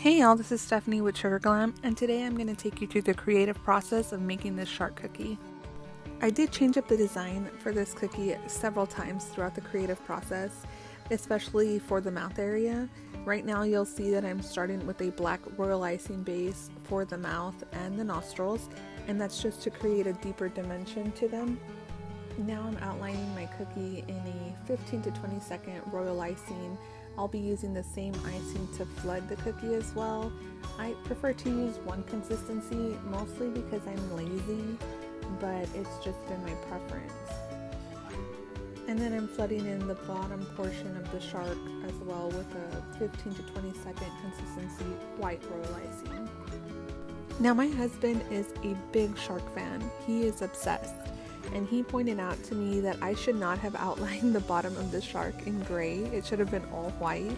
Hey y'all, this is Stephanie with Sugar Glam, and today I'm going to take you through the creative process of making this shark cookie. I did change up the design for this cookie several times throughout the creative process, especially for the mouth area. Right now you'll see that I'm starting with a black royal icing base for the mouth and the nostrils, and that's just to create a deeper dimension to them. Now I'm outlining my cookie in a 15 to 20 second royal icing. I'll be using the same icing to flood the cookie as well. I prefer to use one consistency, mostly because I'm lazy, but it's just been my preference. And then I'm flooding in the bottom portion of the shark as well with a 15 to 20 second consistency white royal icing. Now my husband is a big shark fan. He is obsessed. And he pointed out to me that I should not have outlined the bottom of the shark in gray. It should have been all white,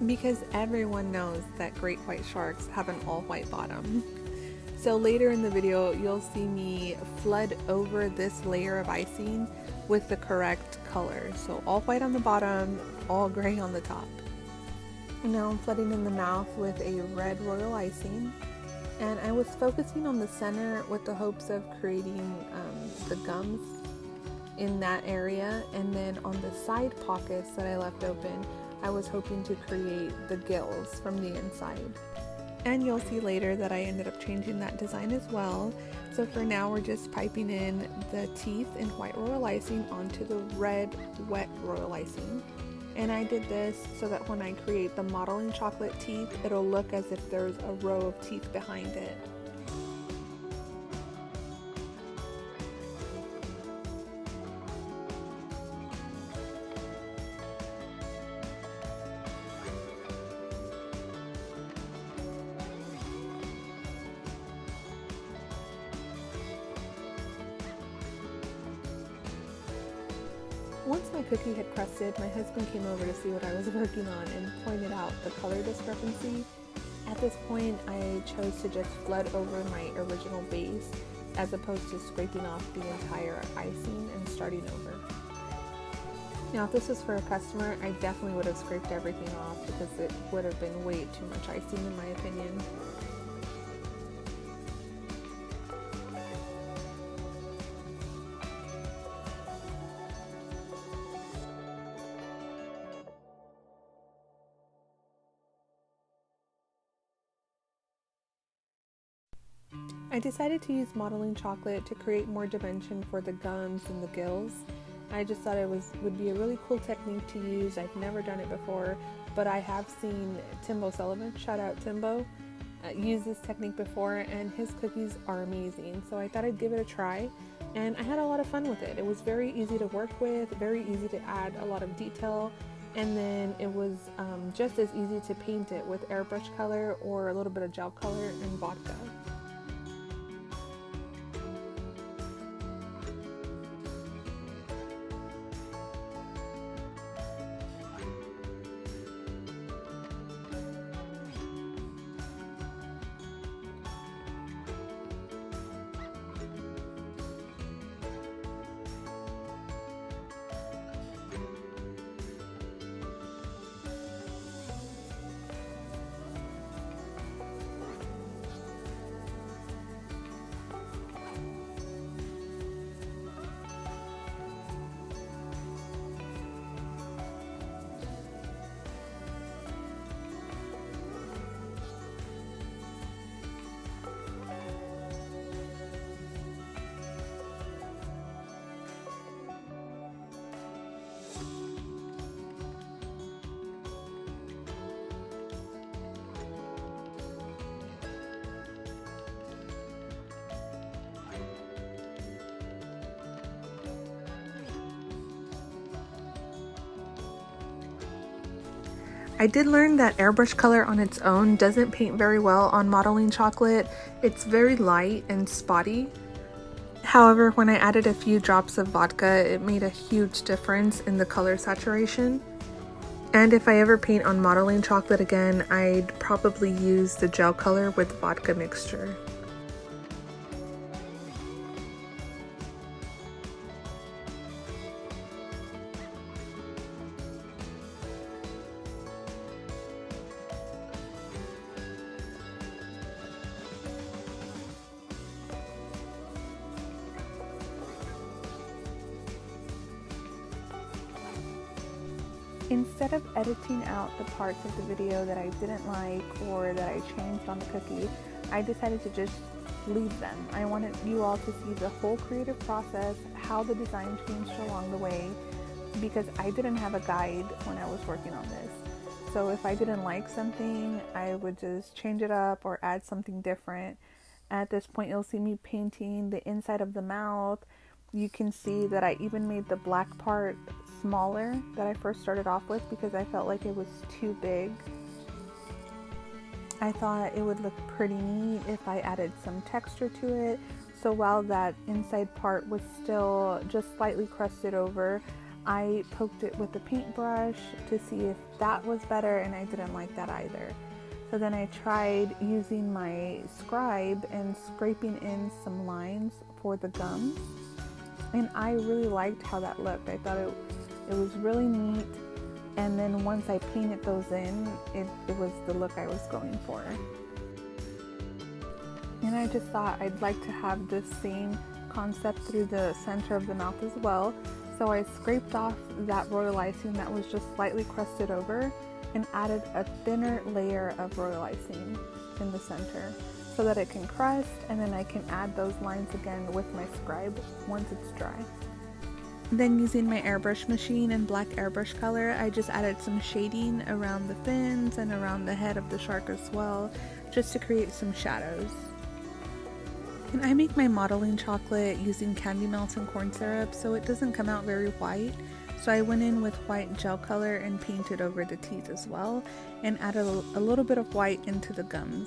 because everyone knows that great white sharks have an all white bottom. So later in the video, you'll see me flood over this layer of icing with the correct color. So all white on the bottom, all gray on the top. Now I'm flooding in the mouth with a red royal icing. And I was focusing on the center with the hopes of creating the gums in that area, and then on the side pockets that I left open, I was hoping to create the gills from the inside. And you'll see later that I ended up changing that design as well. So for now we're just piping in the teeth in white royal icing onto the red wet royal icing. And I did this so that when I create the modeling chocolate teeth, it'll look as if there's a row of teeth behind it. Once my cookie had crusted, my husband came over to see what I was working on and pointed out the color discrepancy. At this point, I chose to just flood over my original base as opposed to scraping off the entire icing and starting over. Now, if this was for a customer, I definitely would have scraped everything off because it would have been way too much icing in my opinion. I decided to use modeling chocolate to create more dimension for the gums and the gills. I just thought it would be a really cool technique to use. I've never done it before, but I have seen Timbo Sullivan, shout out Timbo, use this technique before, and his cookies are amazing. So I thought I'd give it a try, and I had a lot of fun with it. It was very easy to work with, very easy to add a lot of detail, and then it was just as easy to paint it with airbrush color or a little bit of gel color and vodka. I did learn that airbrush color on its own doesn't paint very well on modeling chocolate. It's very light and spotty. However, when I added a few drops of vodka, it made a huge difference in the color saturation. And if I ever paint on modeling chocolate again, I'd probably use the gel color with vodka mixture. Instead of editing out the parts of the video that I didn't like or that I changed on the cookie, I decided to just leave them. I wanted you all to see the whole creative process, how the design changed along the way, because I didn't have a guide when I was working on this. So if I didn't like something, I would just change it up or add something different. At this point, you'll see me painting the inside of the mouth. You can see that I even made the black part smaller that I first started off with because I felt like it was too big. I thought it would look pretty neat if I added some texture to it. So while that inside part was still just slightly crusted over, I poked it with a paintbrush to see if that was better, and I didn't like that either. So then I tried using my scribe and scraping in some lines for the gums, and I really liked how that looked. I thought it was really neat, and then once I painted those in, it was the look I was going for. And I just thought I'd like to have this same concept through the center of the mouth as well. So I scraped off that royal icing that was just slightly crusted over and added a thinner layer of royal icing in the center so that it can crust, and then I can add those lines again with my scribe once it's dry. Then using my airbrush machine and black airbrush color, I just added some shading around the fins and around the head of the shark as well, just to create some shadows. And I make my modeling chocolate using candy melt and corn syrup, so it doesn't come out very white. So I went in with white gel color and painted over the teeth as well, and added a little bit of white into the gums.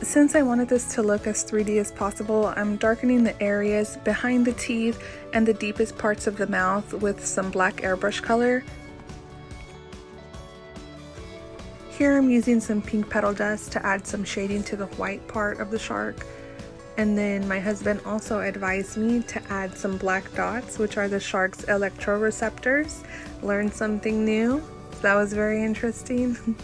Since I wanted this to look as 3D as possible, I'm darkening the areas behind the teeth and the deepest parts of the mouth with some black airbrush color. Here I'm using some pink petal dust to add some shading to the white part of the shark. And then my husband also advised me to add some black dots, which are the shark's electroreceptors. Learned something new. That was very interesting.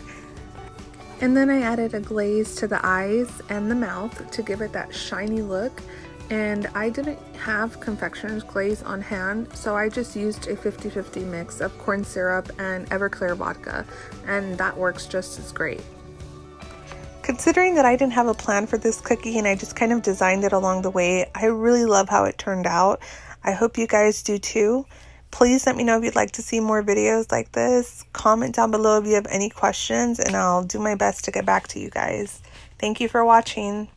And then I added a glaze to the eyes and the mouth to give it that shiny look. And I didn't have confectioner's glaze on hand, so I just used a 50-50 mix of corn syrup and Everclear vodka, and that works just as great. Considering that I didn't have a plan for this cookie and I just kind of designed it along the way, I really love how it turned out. I hope you guys do too. Please let me know if you'd like to see more videos like this. Comment down below if you have any questions, and I'll do my best to get back to you guys. Thank you for watching.